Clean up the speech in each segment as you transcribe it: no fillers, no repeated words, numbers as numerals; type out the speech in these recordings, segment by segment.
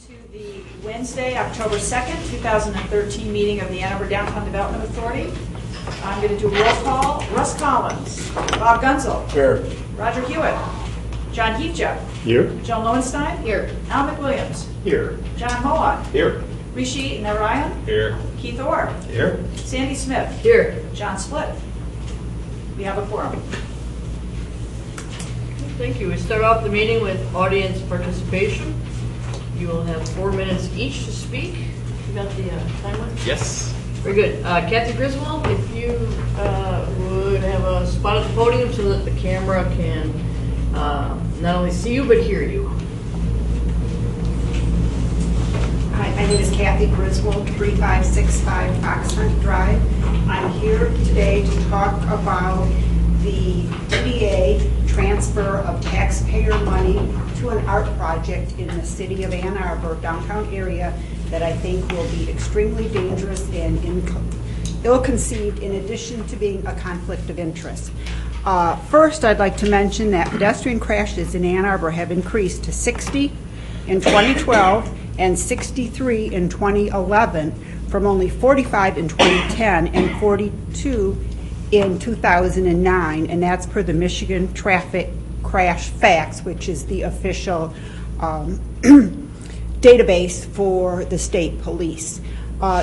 to the Wednesday, October 2nd, 2013 meeting of the Ann Arbor Downtown Development Authority. I'm going to do a roll call. Russ Collins, Bob Gunzel. Here. Roger Hewitt. John Heafja. Here. Jill Lowenstein. Here. Al McWilliams. Here. John Moa. Here. Rishi Narayan. Here. Keith Orr. Here. Sandy Smith. Here. John Split. We have a quorum. Thank you. We start off the meeting with audience participation. You will have 4 minutes each to speak. You got the timer? Yes. Very good. Kathy Griswold, if you would have a spot at the podium so that the camera can not only see you but hear you. Hi, my name is Kathy Griswold, 3565 Oxford Drive. I'm here today to talk about the DDA transfer of taxpayer money to an art project in the city of Ann Arbor, downtown area, that I think will be extremely dangerous and ill-conceived, in addition to being a conflict of interest. First, I'd like to mention that pedestrian crashes in Ann Arbor have increased to 60 in 2012 and 63 in 2011, from only 45 in 2010 and 42 in 2009, and that's per the Michigan Traffic Crash Facts, which is the official database for the state police.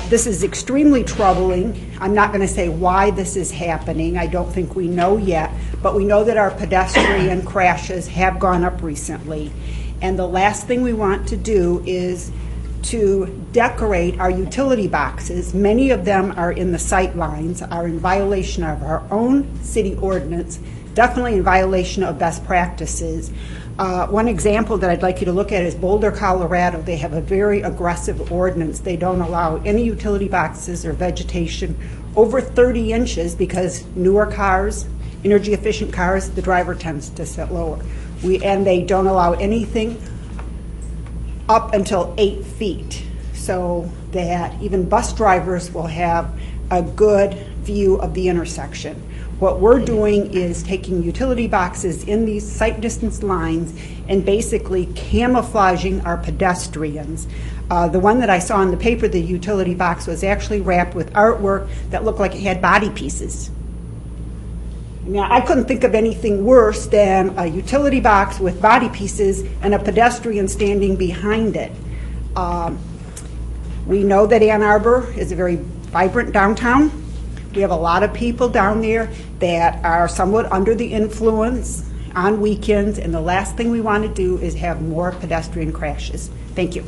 This is extremely troubling. I'm not going to say why this is happening. I don't think we know yet, but we know that our pedestrian crashes have gone up recently. And the last thing we want to do is to decorate our utility boxes. Many of them are in the sight lines, are in violation of our own city ordinance, definitely in violation of best practices. One example that I'd like you to look at is Boulder, Colorado. They have a very aggressive ordinance. They don't allow any utility boxes or vegetation over 30 inches because newer cars, energy efficient cars, the driver tends to sit lower. And they don't allow anything up until 8 feet, so that even bus drivers will have a good view of the intersection. What we're doing is taking utility boxes in these sight distance lines and basically camouflaging our pedestrians. The one that I saw in the paper, the utility box, was actually wrapped with artwork that looked like it had body pieces. Now, I couldn't think of anything worse than a utility box with body pieces and a pedestrian standing behind it. We know that Ann Arbor is a very vibrant downtown. We have a lot of people down there that are somewhat under the influence on weekends, and the last thing we want to do is have more pedestrian crashes. Thank you.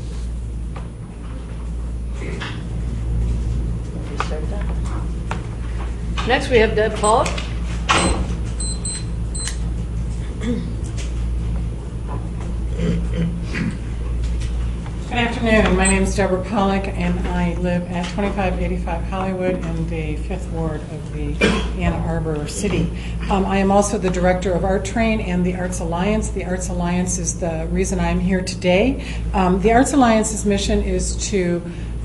Next we have Deb Pollock. Good afternoon. My name is Deborah Pollock, and I live at 2585 Hollywood in the 5th Ward of the Ann Arbor City. I am also the director of Art Train and the Arts Alliance. The Arts Alliance is the reason I'm here today. The Arts Alliance's mission is to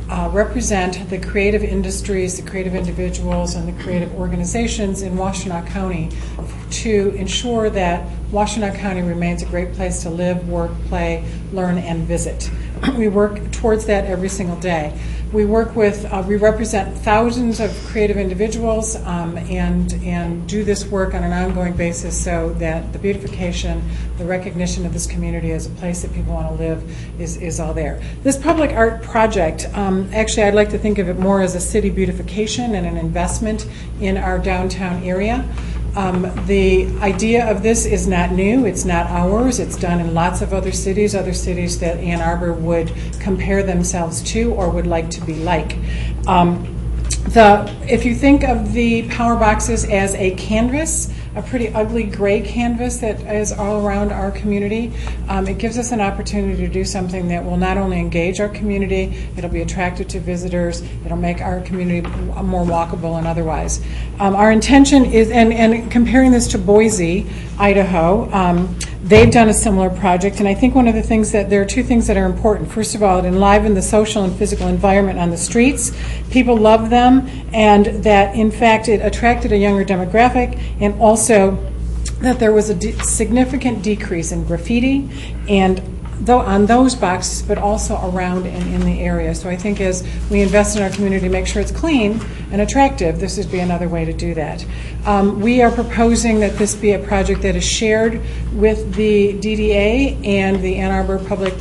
represent the creative industries, the creative individuals, and the creative organizations in Washtenaw County to ensure that Washtenaw County remains a great place to live, work, play, learn, and visit. We work towards that every single day. We work with, we represent thousands of creative individuals and do this work on an ongoing basis so that the beautification, the recognition of this community as a place that people want to live is all there. This public art project, actually I'd like to think of it more as a city beautification and an investment in our downtown area. The idea of this is not new, it's not ours, it's done in lots of other cities that Ann Arbor would compare themselves to or would like to be like. If you think of the power boxes as a canvas, a pretty ugly gray canvas that is all around our community, it gives us an opportunity to do something that will not only engage our community, it'll be attractive to visitors, it'll make our community more walkable and otherwise. Our intention is, and comparing this to Boise, Idaho, they've done a similar project, and I think one of the things that, there are two things that are important. First of all, it enlivened the social and physical environment on the streets. People loved them, and that in fact it attracted a younger demographic, and also that there was a significant decrease in graffiti and on those boxes, but also around and in the area. So I think as we invest in our community, make sure it's clean and attractive, this would be another way to do that. We are proposing that this be a project that is shared with the DDA and the Ann Arbor Public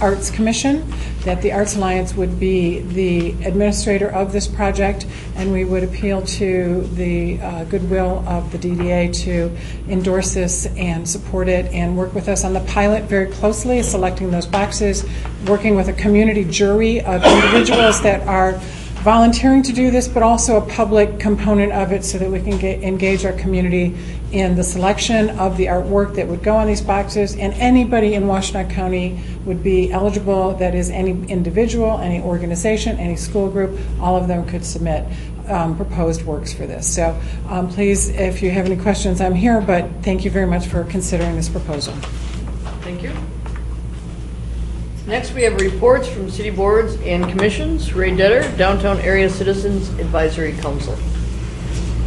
Arts Commission, that the Arts Alliance would be the administrator of this project, and we would appeal to the goodwill of the DDA to endorse this and support it and work with us on the pilot very closely, selecting those boxes, working with a community jury of individuals that are volunteering to do this, but also a public component of it so that we can engage our community in the selection of the artwork that would go on these boxes, and anybody in Washtenaw County would be eligible. That is, any individual, any organization, any school group, all of them could submit proposed works for this. So please, if you have any questions, I'm here, but thank you very much for considering this proposal. Thank you. Next, we have reports from city boards and commissions. Ray Detter, Downtown Area Citizens Advisory Council.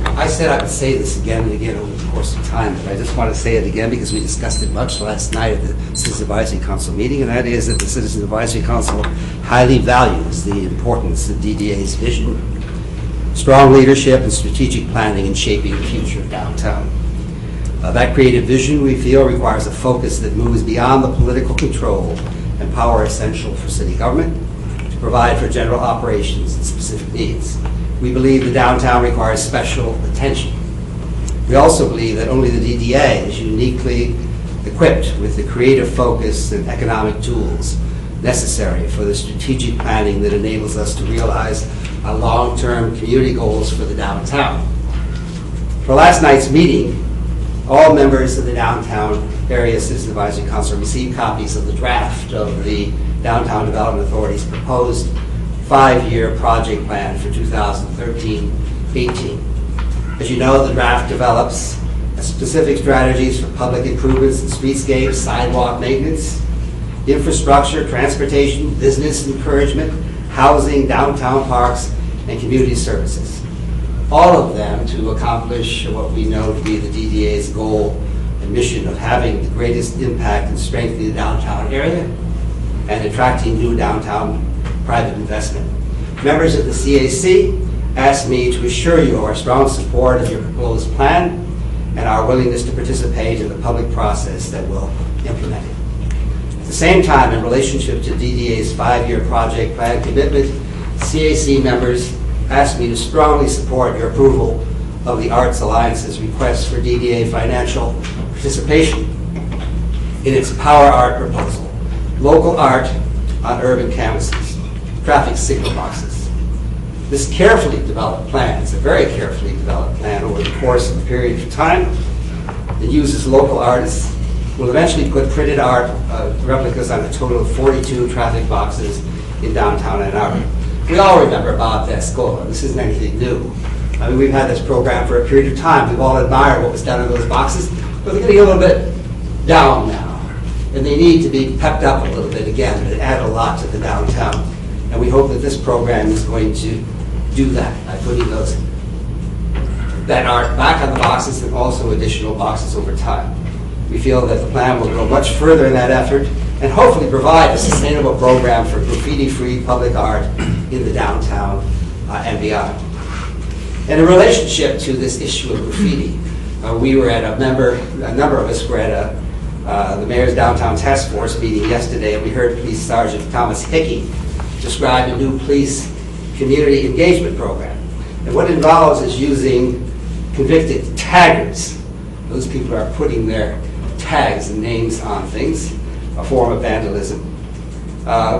I said I would say this again and again over the course of time, but I just want to say it again because we discussed it much last night at the Citizens Advisory Council meeting, and that is that the Citizens Advisory Council highly values the importance of DDA's vision, strong leadership, and strategic planning in shaping the future of downtown. That creative vision, we feel, requires a focus that moves beyond the political control and power essential for city government to provide for general operations and specific needs. We believe the downtown requires special attention. We also believe that only the DDA is uniquely equipped with the creative focus and economic tools necessary for the strategic planning that enables us to realize our long-term community goals for the downtown. For last night's meeting, all members of the Downtown Area Citizen Advisory Council received copies of the draft of the Downtown Development Authority's proposed 5-year project plan for 2013-18. As you know, the draft develops specific strategies for public improvements in streetscapes, sidewalk maintenance, infrastructure, transportation, business encouragement, housing, downtown parks, and community services. All of them to accomplish what we know to be the DDA's goal and mission of having the greatest impact in strengthening the downtown area and attracting new downtown private investment. Members of the CAC asked me to assure you of our strong support of your proposed plan and our willingness to participate in the public process that will implement it. At the same time, in relationship to DDA's 5-year project plan commitment, CAC members asked me to strongly support your approval of the Arts Alliance's request for DDA financial participation in its Power Art proposal, local art on urban canvases, traffic signal boxes. This carefully developed plan, it's a very carefully developed plan over the course of a period of time that uses local artists, will eventually put printed art replicas on a total of 42 traffic boxes in downtown Ann Arbor. We all remember Bob Vascola. This isn't anything new. I mean, we've had this program for a period of time. We've all admired what was done in those boxes, but they're getting a little bit down now. And they need to be pepped up a little bit again. They add a lot to the downtown. And we hope that this program is going to do that by putting that art back on the boxes and also additional boxes over time. We feel that the plan will go much further in that effort and hopefully provide a sustainable program for graffiti-free public art in the downtown and beyond. And in relationship to this issue of graffiti, we were at a number of us were at the Mayor's Downtown Task Force meeting yesterday, and we heard Police Sergeant Thomas Hickey describe a new police community engagement program. And what it involves is using convicted taggers. Those people are putting their tags and names on things, a form of vandalism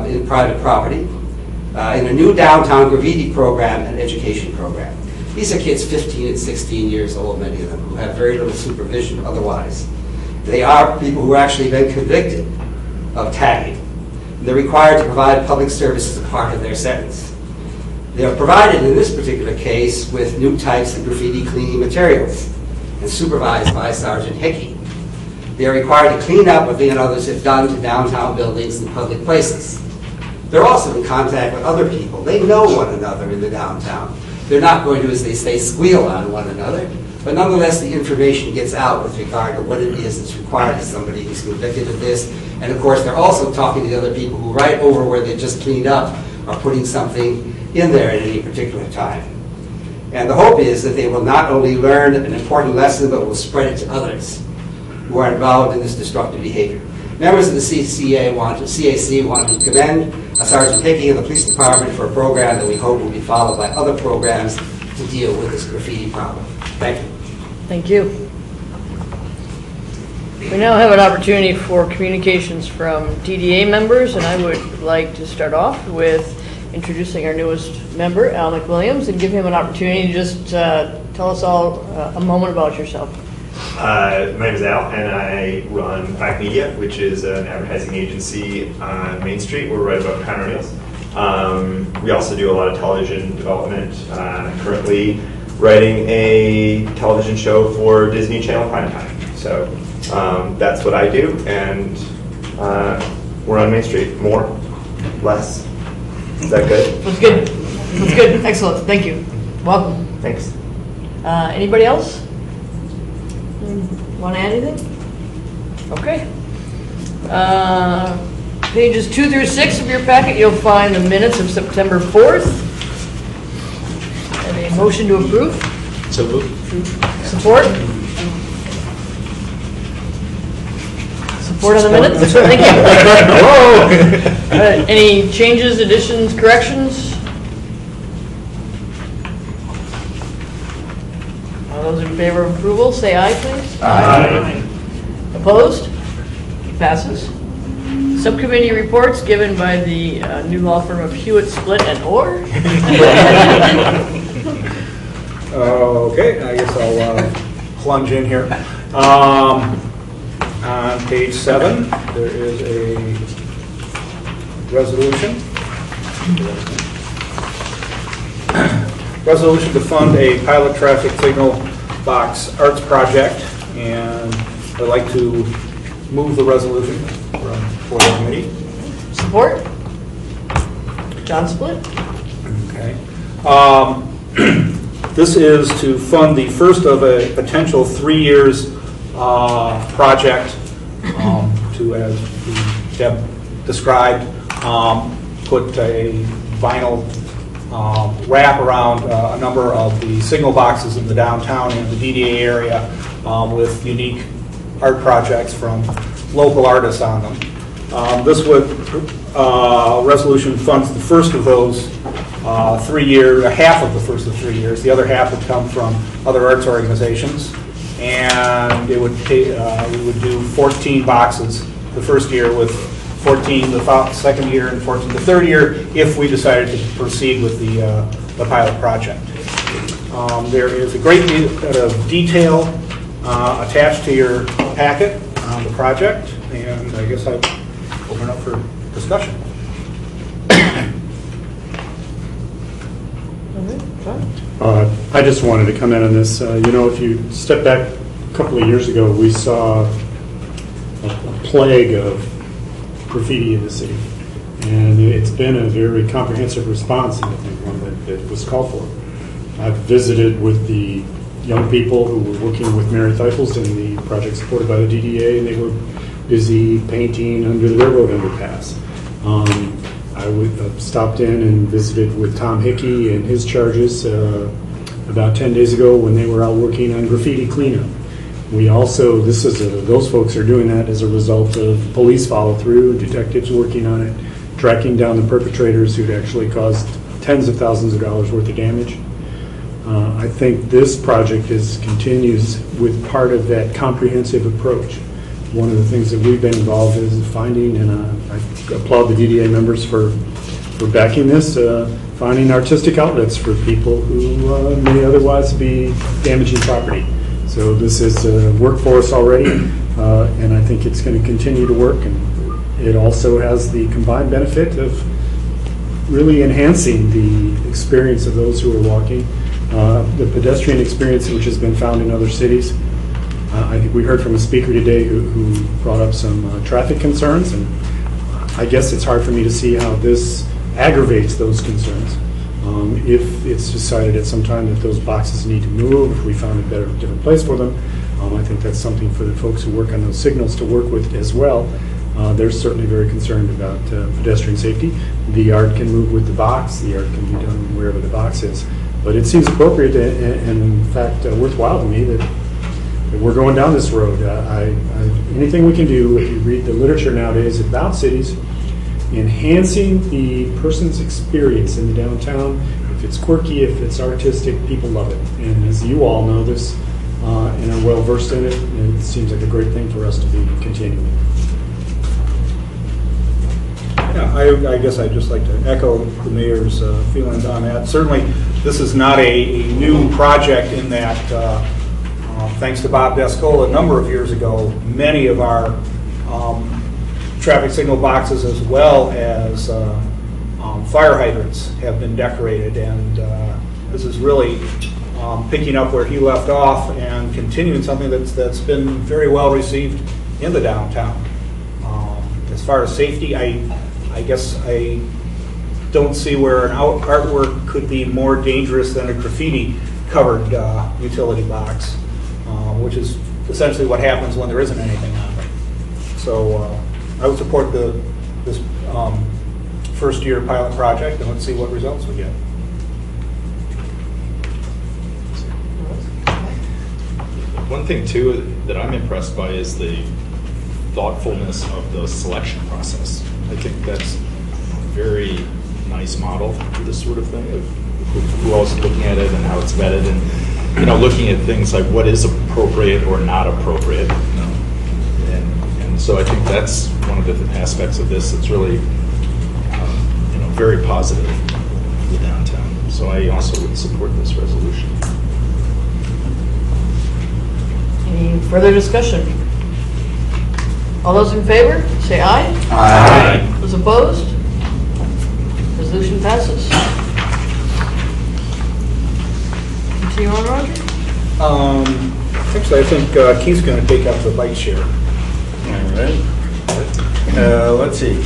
in private property, in a new downtown graffiti program and education program. These are kids 15 and 16 years old, many of them, who have very little supervision otherwise. They are people who have actually been convicted of tagging. They're required to provide public service as a part of their sentence. They are provided, in this particular case, with new types of graffiti cleaning materials and supervised by Sergeant Hickey. They are required to clean up what they and others have done to downtown buildings and public places. They're also in contact with other people. They know one another in the downtown. They're not going to, as they say, squeal on one another, but nonetheless the information gets out with regard to what it is that's required of somebody who's convicted of this And of course, they're also talking to the other people who right over where they just cleaned up are putting something in there at any particular time. And the hope is that they will not only learn an important lesson, but will spread it to others who are involved in this destructive behavior. Members of the CAC want to commend Sergeant Hickey of the Police Department for a program that we hope will be followed by other programs to deal with this graffiti problem. Thank you. Thank you. We now have an opportunity for communications from DDA members, and I would like to start off with introducing our newest member, Al McWilliams, and give him an opportunity to just tell us all a moment about yourself. My name is Al, and I run 5 Media, which is an advertising agency on Main Street. We're right above Conner Mills. We also do a lot of television development. Currently writing a television show for Disney Channel Primetime. So that's what I do, and we're on Main Street. More, less. Is that good? That's good. That's good. Excellent. Thank you. Welcome. Thanks. Anybody else? Want to add anything? Okay. Pages 2 through 6 of your packet, you'll find the minutes of September 4th. And a motion to approve. So moved. Support? Support on the minutes? Thank you. All right. Any changes, additions, corrections? All those in favor of approval, say aye, please. Aye. Opposed? Passes. Subcommittee reports given by the new law firm of Hewitt, Split, and Orr. Okay, I guess I'll plunge in here. On page 7, there is a resolution. Resolution to fund a pilot traffic signal box arts project, and I'd like to move the resolution for the committee. Support? John Split? Okay. This is to fund the first of a potential 3 years project to, as Deb described, put a vinyl wrap around a number of the signal boxes in the downtown and the DDA area with unique art projects from local artists on them. This would resolution funds the first of those 3 years, half of the first of 3 years. The other half would come from other arts organizations, and it would we would do 14 boxes the first year, with 14 the second year, and 14 the third year if we decided to proceed with the pilot project. There is a great deal of detail attached to your packet on the project, and I guess I open up for discussion. I just wanted to comment on this. If you step back a couple of years ago, we saw a plague of graffiti in the city. And it's been a very comprehensive response, and I think one that was called for. I've visited with the young people who were working with Mary Theifels in the project supported by the DDA, and they were busy painting under the railroad underpass. I stopped in and visited with Tom Hickey and his charges about 10 days ago when they were out working on graffiti cleanup. We also, those folks are doing that as a result of police follow through, detectives working on it, tracking down the perpetrators who'd actually caused tens of thousands of dollars worth of damage. I think this project continues with part of that comprehensive approach. One of the things that we've been involved in is finding, and I applaud the DDA members for backing this, finding artistic outlets for people who may otherwise be damaging property. So this is work for us already, and I think it's going to continue to work. And it also has the combined benefit of really enhancing the experience of those who are walking, the pedestrian experience which has been found in other cities. I think we heard from a speaker today who brought up some traffic concerns, and I guess it's hard for me to see how this aggravates those concerns. If it's decided at some time that those boxes need to move, if we found a different place for them, I think that's something for the folks who work on those signals to work with as well. They're certainly very concerned about pedestrian safety. The art can move with the box. The art can be done wherever the box is. But it seems appropriate and in fact, worthwhile to me that we're going down this road. Anything we can do, if you read the literature nowadays about cities, enhancing the person's experience in the downtown. If it's quirky, if it's artistic, people love it. And as you all know this and are well versed in it, it seems like a great thing for us to be continuing. Yeah, I guess I'd just like to echo the mayor's feelings on that. Certainly, this is not a new project in that, thanks to Bob Descola a number of years ago, many of our traffic signal boxes as well as fire hydrants have been decorated, and this is really picking up where he left off and continuing something that's been very well received in the downtown. As far as safety, I guess I don't see where an artwork could be more dangerous than a graffiti-covered utility box, which is essentially what happens when there isn't anything on it. So I would support this first-year pilot project, and let's see what results we get. One thing, too, that I'm impressed by is the thoughtfulness of the selection process. I think that's a very nice model for this sort of thing, of who else is looking at it and how it's vetted, and looking at things like what is appropriate or not appropriate. And so I think that's one of the aspects of this that's really very positive for the downtown. So I also would support this resolution. Any further discussion? All those in favor, say aye. Aye. Those opposed? Resolution passes. Continue on, Roger? Actually, I think Keith's going to take up the bike share. All right. Let's see.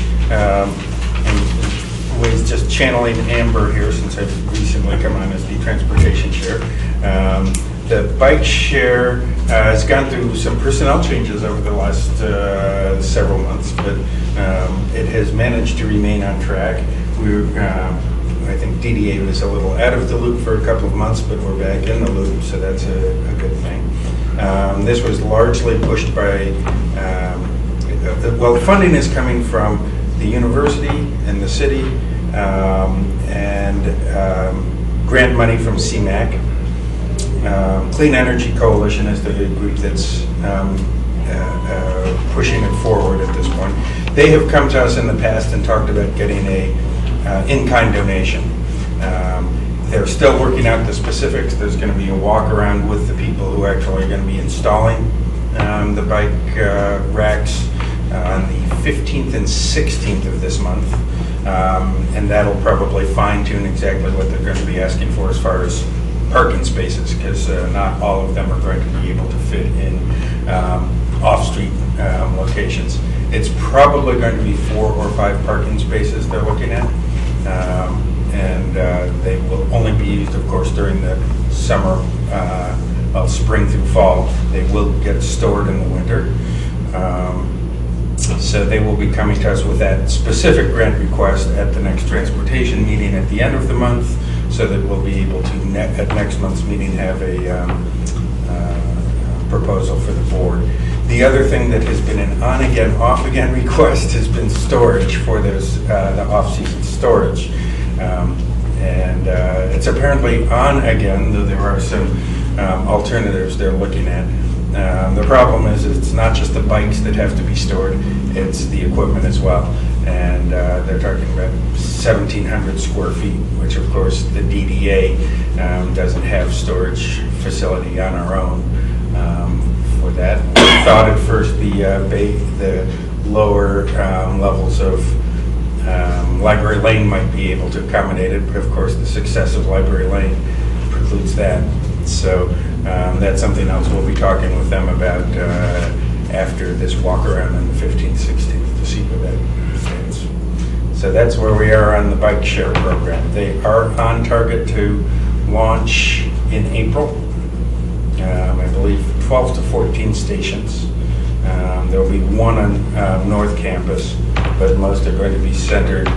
Was just channeling Amber here since I've recently come on as the transportation chair. The bike share has gone through some personnel changes over the last several months, but it has managed to remain on track. I think DDA was a little out of the loop for a couple of months, but we're back in the loop, so that's a good thing. This was largely pushed by, funding is coming from the university and the city, and grant money from CMAC. Clean Energy Coalition is the group that's pushing it forward at this point. They have come to us in the past and talked about getting a in-kind donation. They're still working out the specifics. There's going to be a walk around with the people who actually are going to be installing the bike racks on the 15th and 16th of this month. And that'll probably fine-tune exactly what they're going to be asking for as far as parking spaces, because not all of them are going to be able to fit in off-street locations. It's probably going to be 4 or 5 parking spaces they're looking at, and they will only be used, of course, during the summer, spring through fall. They will get stored in the winter. So they will be coming to us with that specific grant request at the next transportation meeting at the end of the month, so that we'll be able to, at next month's meeting, have a proposal for the board. The other thing that has been an on-again, off-again request has been storage for those, the off-season storage. And it's apparently on again, though there are some alternatives they're looking at. The problem is it's not just the bikes that have to be stored, it's the equipment as well. And they're talking about 1,700 square feet, which of course the DDA doesn't have storage facility on our own for that. We thought at first the lower levels of Library Lane might be able to accommodate it, but of course the success of Library Lane precludes that. So that's something else we'll be talking with them about after this walk around on the 15th, 16th to see where that stands. So that's where we are on the bike share program. They are on target to launch in April. I believe 12 to 14 stations. There will be one on North Campus, but most are going to be centered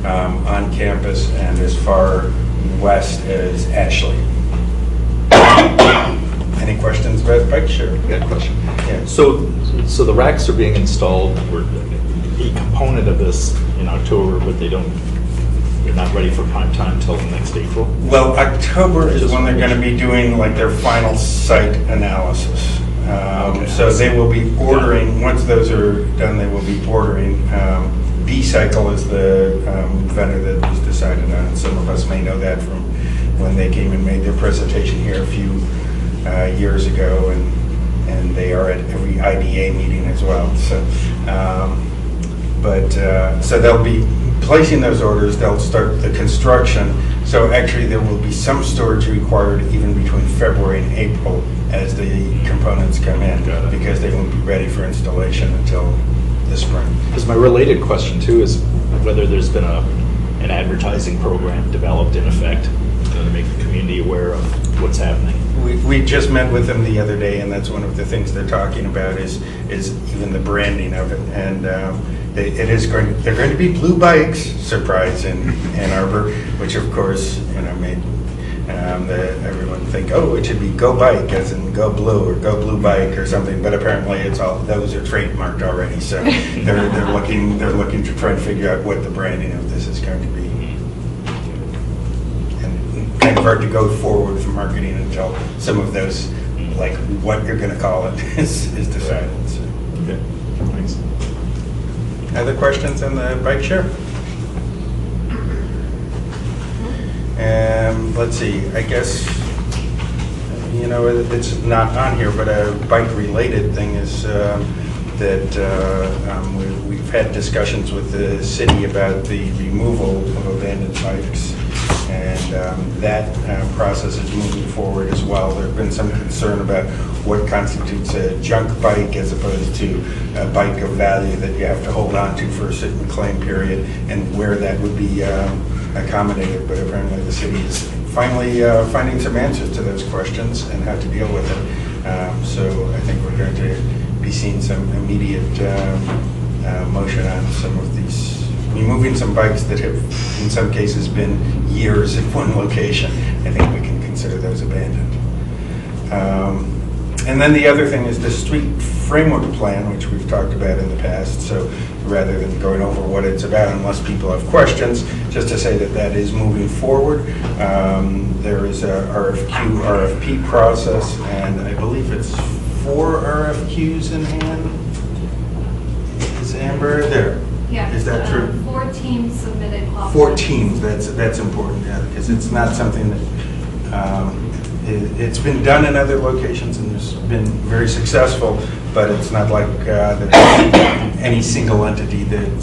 on campus and as far west as Ashley. Any questions about bike share? I got a question. Yeah. So the racks are being installed, or a component of this in October, but they're not ready for prime time until next April? Well, October is when they're going to be doing like their final site analysis. Okay. So they will be ordering, once those are done, they will be ordering. B-Cycle is the vendor that was decided on. Some of us may know that from when they came and made their presentation here a few years ago, and they are at every IDA meeting as well. So, so they'll be placing those orders. They'll start the construction. So actually, there will be some storage required even between February and April as the components come in, because they won't be ready for installation until the spring. Because my related question too is whether there's been an advertising program developed in effect to make the community aware of what's happening. We just met with them the other day, and that's one of the things they're talking about is even the branding of it. And they're going to be blue bikes, surprise, in Ann Arbor, which of course made everyone think, oh, it should be Go Bike, as in Go Blue or Go Blue Bike or something. But apparently, those are trademarked already. So they're looking to try and figure out what the branding of this is going to be. And kind of hard to go forward with marketing until some of those, like what you're going to call it, is decided. So. Okay, thanks. Other questions on the bike share? Let's see, I guess, it's not on here, but a bike-related thing is that we've had discussions with the city about the removal of abandoned bikes, and that process is moving forward as well. There have been some concern about what constitutes a junk bike as opposed to a bike of value that you have to hold on to for a certain claim period, and where that would be accommodated. But apparently the city is finally finding some answers to those questions and how to deal with it. So I think we're going to be seeing some immediate motion on some of these, removing some bikes that have in some cases been years in one location. I think we can consider those abandoned. And then the other thing is the street framework plan, which we've talked about in the past. So rather than going over what it's about, unless people have questions, just to say that is moving forward. There is a RFP process, and I believe it's 4 RFQs in hand. Is Amber there? Yeah. Is that true? 4 teams submitted. 4 teams. That's important, yeah, because it's not something that it's been done in other locations and has been very successful, but it's not like any single entity that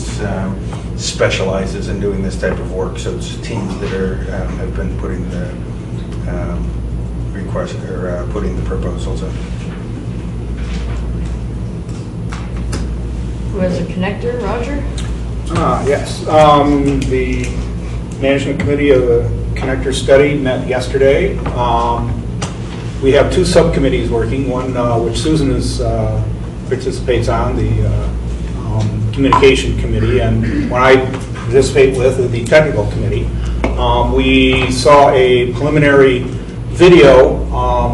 specializes in doing this type of work. So it's teams that have been putting the request or putting the proposals in. Who has a connector, Roger? Yes. The management committee of the connector study met yesterday. We have 2 subcommittees working, one which Susan participates on, the communication committee, and one I participate with, the technical committee. We saw a preliminary video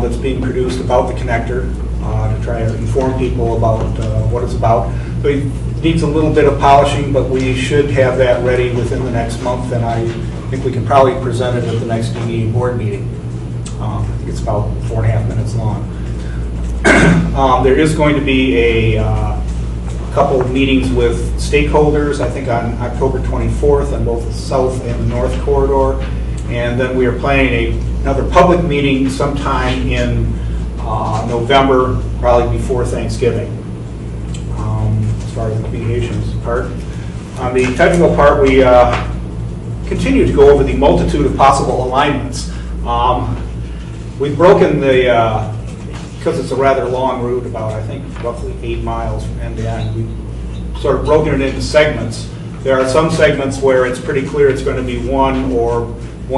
that's being produced about the connector to try to inform people about what it's about. So it needs a little bit of polishing, but we should have that ready within the next month, and I think we can probably present it at the next DDA board meeting. I think it's about 4.5 minutes long. There is going to be a couple of meetings with stakeholders, I think on October 24th on both the south and the north corridor. And then we are planning another public meeting sometime in November, probably before Thanksgiving, as far as the communications part. On the technical part, we continue to go over the multitude of possible alignments. We've broken the, because it's a rather long route, about I think roughly 8 miles from end to end, we've sort of broken it into segments. There are some segments where it's pretty clear it's going to be one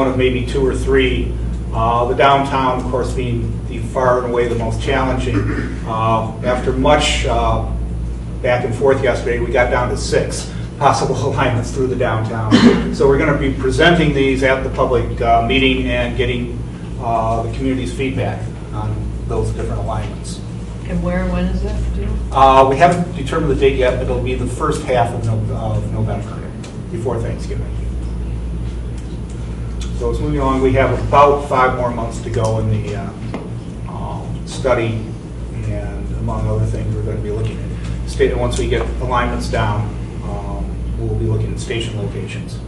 of maybe 2 or 3. The downtown, of course, being the far and away the most challenging. After much back and forth yesterday, we got down to 6 possible alignments through the downtown. So we're going to be presenting these at the public meeting and getting the community's feedback on those different alignments. And where and when is that due? We haven't determined the date yet, but it'll be the first half of November, before Thanksgiving. So it's moving along. We have about 5 more months to go in the study, and among other things, we're going to be looking at state. Once we get alignments down, we'll be looking at station locations.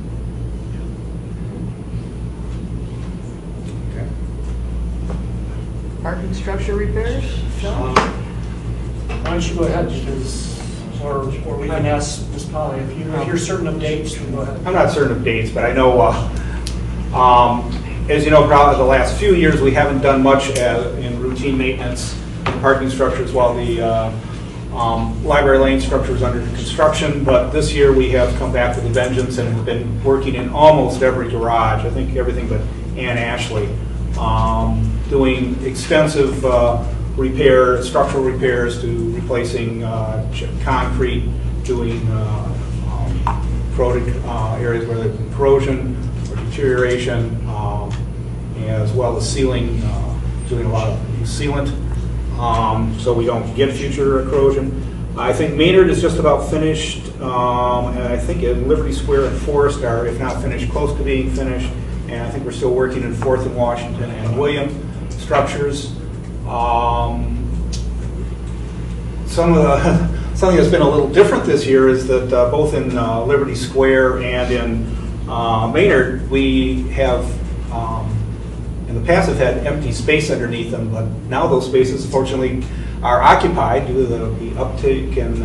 Okay. Parking structure repairs? John? Why don't you go ahead, because, or we can ask Ms. Polly, if you're certain of dates, then go ahead. I'm not certain of dates, but I know, as you know, probably the last few years, we haven't done much in routine maintenance in parking structures while the library lane structure is under construction. But this year, we have come back with a vengeance and have been working in almost every garage, I think everything but Ann Ashley, doing extensive structural repairs to replacing concrete, doing corroded areas where there's been corrosion or deterioration, as well as sealing, doing a lot of sealant, so we don't get future corrosion. I think Maynard is just about finished, and I think in Liberty Square and Forest are, if not finished, close to being finished, and I think we're still working in 4th and Washington and William structures. Something that's been a little different this year is that both in Liberty Square and in Maynard, we have in the past have had empty space underneath them, but now those spaces fortunately are occupied due to the uptake in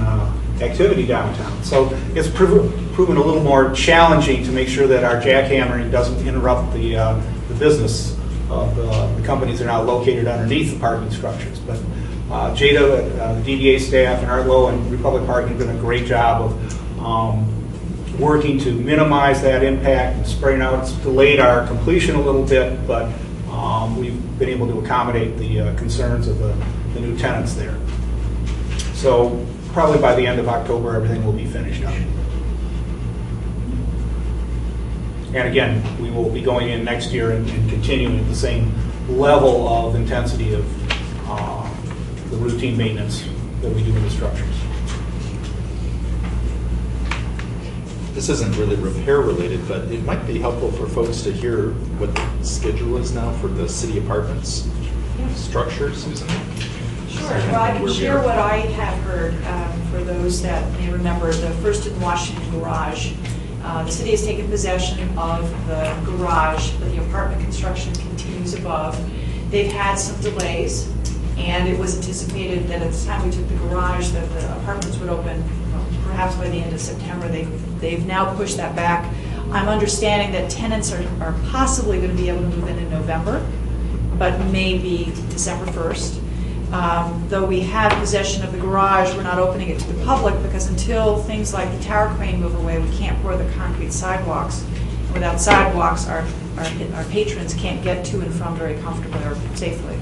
activity downtown. So it's proven a little more challenging to make sure that our jackhammering doesn't interrupt the business of the companies that are now located underneath the parking structures. But Jada, the DDA staff, and Art Lowe and Republic Parking have done a great job of working to minimize that impact and spraying out. It's delayed our completion a little bit, but we've been able to accommodate the concerns of the new tenants there. So probably by the end of October, everything will be finished up. And again, we will be going in next year and continuing at the same level of intensity of the routine maintenance that we do in the structures. This isn't really repair related, but it might be helpful for folks to hear what the schedule is now for the city apartments structure, Susan. Sure. Well, I can share what I have heard for those that may remember the First and Washington garage. The city has taken possession of the garage, but the apartment construction continues above. They've had some delays, and it was anticipated that at the time we took the garage that the apartments would open perhaps by the end of September. They've now pushed that back. I'm understanding that tenants are possibly going to be able to move in November, but maybe December 1st. Though we have possession of the garage, we're not opening it to the public because until things like the tower crane move away, we can't pour the concrete sidewalks. And without sidewalks, our patrons can't get to and from very comfortably or safely.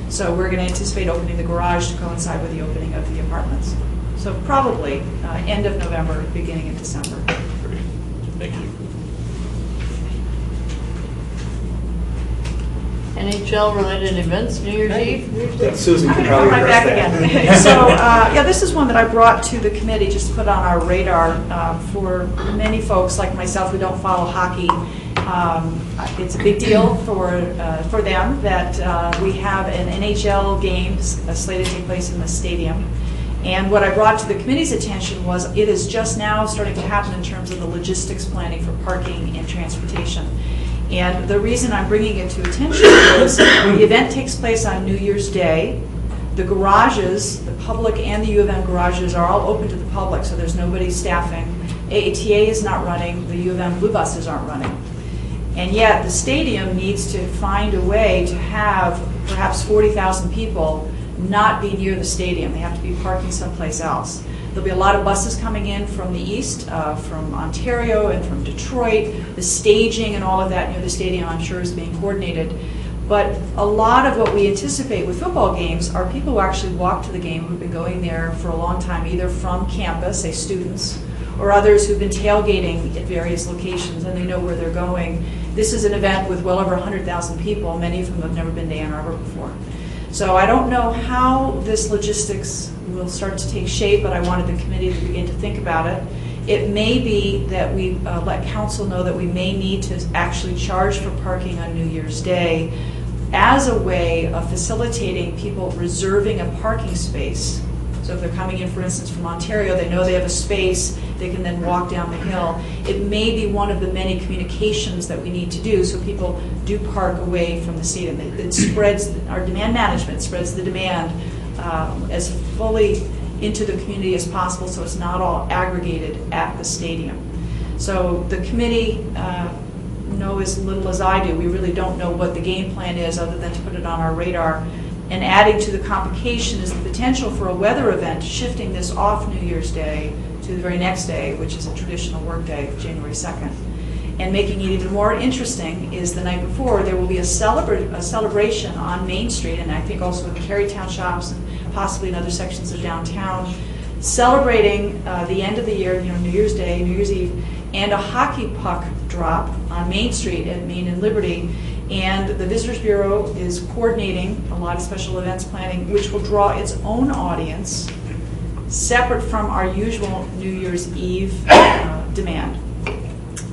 So we're going to anticipate opening the garage to coincide with the opening of the apartments. So probably end of November, beginning of December. Great. Thank you. NHL-related events, New Year's Eve? Susan I'm can going to come probably right back address that. again. So, yeah, this is one that I brought to the committee just to put on our radar for many folks like myself who don't follow hockey. It's a big deal for them that we have an NHL game slated to take place in the stadium. And what I brought to the committee's attention was it is just now starting to happen in terms of the logistics planning for parking and transportation. And the reason I'm bringing it to attention is the event takes place on New Year's Day. The garages, the public and the U of M garages are all open to the public, so there's nobody staffing. AATA is not running, the U of M blue buses aren't running. And yet the stadium needs to find a way to have perhaps 40,000 people not be near the stadium. They have to be parking someplace else. There'll be a lot of buses coming in from the east, from Ontario and from Detroit. The staging and all of that near the stadium, I'm sure, is being coordinated. But a lot of what we anticipate with football games are people who actually walk to the game, who've been going there for a long time, either from campus, say students, or others who've been tailgating at various locations and they know where they're going. This is an event with well over 100,000 people, many of whom have never been to Ann Arbor before. So I don't know how this logistics will start to take shape, but I wanted the committee to begin to think about it. It may be that we let council know that we may need to actually charge for parking on New Year's Day as a way of facilitating people reserving a parking space. So if they're coming in, for instance, from Ontario, they know they have a space, they can then walk down the hill. It may be one of the many communications that we need to do so people do park away from the stadium. It spreads, our demand management spreads the demand as fully into the community as possible so it's not all aggregated at the stadium. So the committee know as little as I do. We really don't know what the game plan is other than to put it on our radar. And adding to the complication is the potential for a weather event, shifting this off New Year's Day to the very next day, which is a traditional work day, January 2nd. And making it even more interesting is the night before, there will be a celebration on Main Street, and I think also in Carytown shops and possibly in other sections of downtown, celebrating the end of the year, New Year's Day, New Year's Eve, and a hockey puck drop on Main Street at Main and Liberty. And the Visitors Bureau is coordinating a lot of special events planning, which will draw its own audience separate from our usual New Year's Eve demand.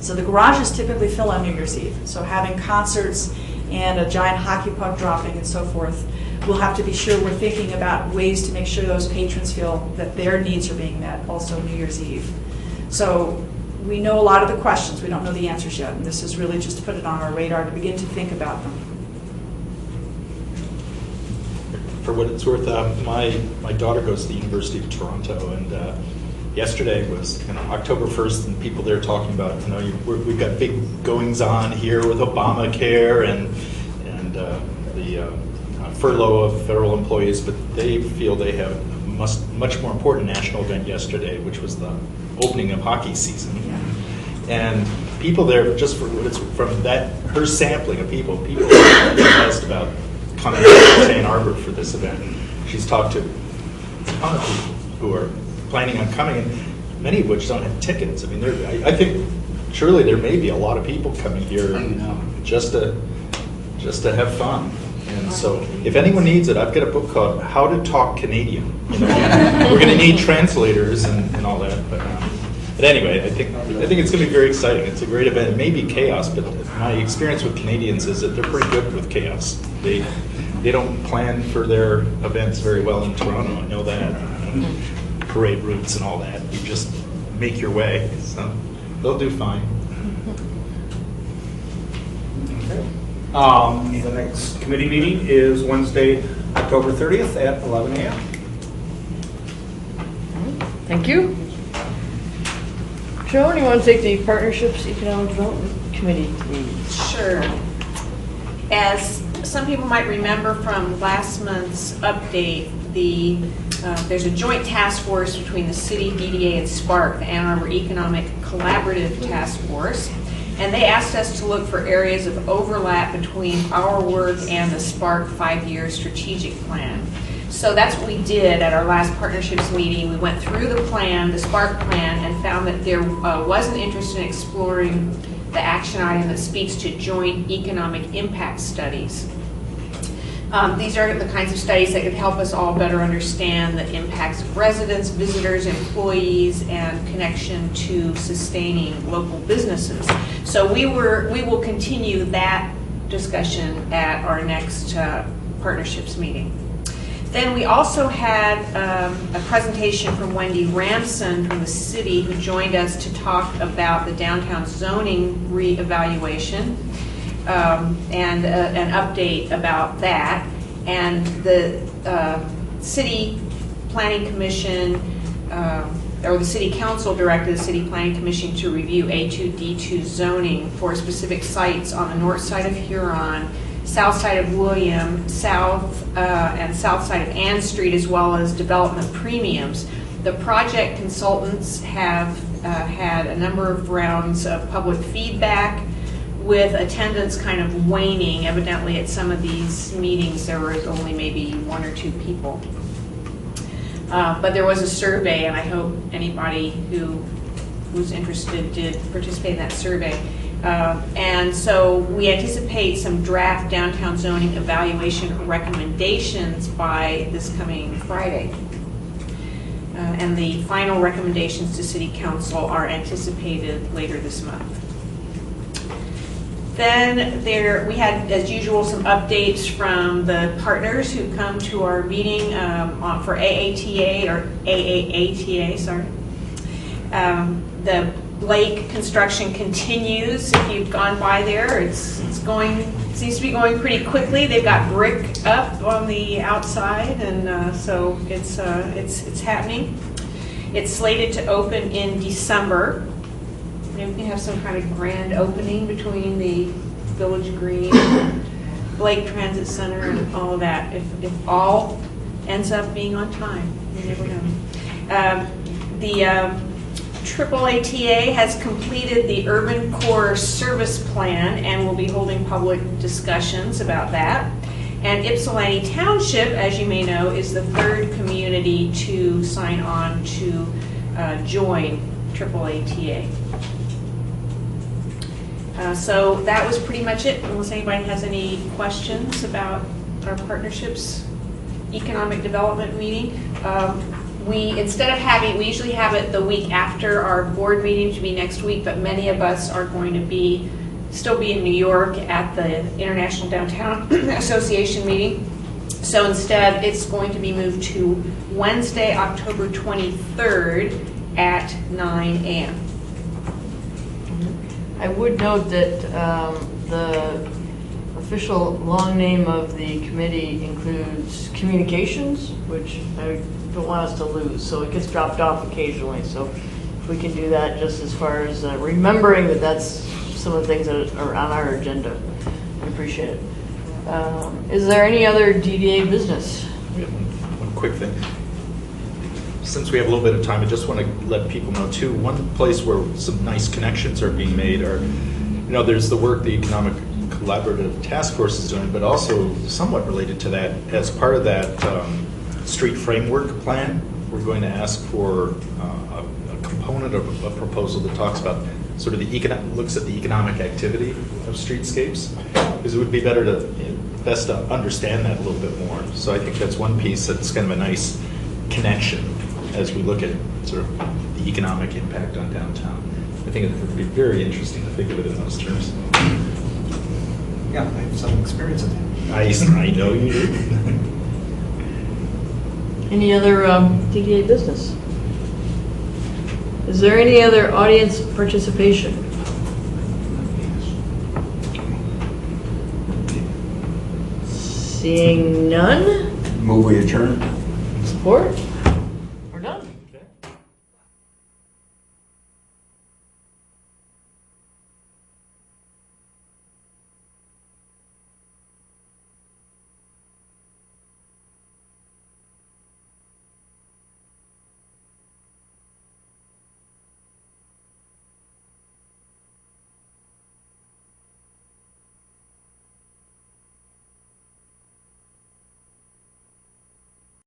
So the garages typically fill on New Year's Eve. So having concerts and a giant hockey puck dropping and so forth, we'll have to be sure we're thinking about ways to make sure those patrons feel that their needs are being met also New Year's Eve. So we know a lot of the questions. We don't know the answers yet. And this is really just to put it on our radar to begin to think about them. For what it's worth, my daughter goes to the University of Toronto, and yesterday was October 1st, and people there talking about, we've got big goings on here with Obamacare and the furlough of federal employees, but they feel they have a much more important national event yesterday, which was the opening of hockey season. And people there, just for what it's from that, her sampling of people are impressed about coming to Ann Arbor for this event. She's talked to a ton of people who are planning on coming, and many of which don't have tickets. I mean, I think surely there may be a lot of people coming here just to have fun. And so, if anyone needs it, I've got a book called "How to Talk Canadian." We're going to need translators and all that. But anyway, I think it's going to be very exciting. It's a great event. It may be chaos, but my experience with Canadians is that they're pretty good with chaos. They don't plan for their events very well in Toronto. I know that. Parade routes and all that. You just make your way. So they'll do fine. The next committee meeting is Wednesday, October 30th at 11 a.m. Thank you. Joan, you want to take the Partnerships Economic Development Committee, please? Sure. As some people might remember from last month's update, there's a joint task force between the city, DDA, and SPARK, the Ann Arbor Economic Collaborative Task Force. And they asked us to look for areas of overlap between our work and the SPARK 5-year strategic plan. So that's what we did at our last partnerships meeting. We went through the plan, the SPARK plan, and found that there was an interest in exploring the action item that speaks to joint economic impact studies. These are the kinds of studies that could help us all better understand the impacts of residents, visitors, employees, and connection to sustaining local businesses. So we will continue that discussion at our next partnerships meeting. Then we also had a presentation from Wendy Ramson from the city, who joined us to talk about the downtown zoning reevaluation and an update about that. And the City Planning Commission, or the City Council directed the City Planning Commission to review A2D2 zoning for specific sites on the north side of Huron, south side of William, and south side of Ann Street, as well as development premiums. The project consultants have had a number of rounds of public feedback. with attendance kind of waning. Evidently at some of these meetings there was only maybe 1 or 2 people. But there was a survey, and I hope anybody who was interested did participate in that survey. And so we anticipate some draft downtown zoning evaluation recommendations by this coming Friday. And the final recommendations to City Council are anticipated later this month. Then we had, as usual, some updates from the partners who come to our meeting for AATA, sorry. The lake construction continues. If you've gone by there, it's going, seems to be going pretty quickly. They've got brick up on the outside, and so it's happening. It's slated to open in December. Maybe we can have some kind of grand opening between the Village Green, Lake Transit Center, and all of that. If all ends up being on time, you never know. The AATA has completed the Urban Core Service Plan and will be holding public discussions about that. And Ypsilanti Township, as you may know, is the 3rd community to sign on to join AATA. So that was pretty much it, unless anybody has any questions about our partnerships economic development meeting. We usually have it the week after our board meeting, which will be next week, but many of us are going to still be in New York at the International Downtown Association meeting. So instead, it's going to be moved to Wednesday, October 23rd at 9 a.m. I would note that the official long name of the committee includes communications, which I don't want us to lose, so it gets dropped off occasionally. So if we can do that, just as far as remembering that that's some of the things that are on our agenda, I appreciate it. Is there any other DDA business? We have one quick thing. Since we have a little bit of time, I just want to let people know too, one place where some nice connections are being made are, there's the work the Economic Collaborative Task Force is doing, but also somewhat related to that, as part of that street framework plan, we're going to ask for a component of a proposal that talks about sort of looks at the economic activity of streetscapes, because it would be better to best to understand that a little bit more. So I think that's one piece that's kind of a nice connection as we look at sort of the economic impact on downtown. I think it would be very interesting to think of it in those terms. Yeah, I have some experience in that. I know you do. Any other DDA business? Is there any other audience participation? Seeing none? Move we adjourn. Support?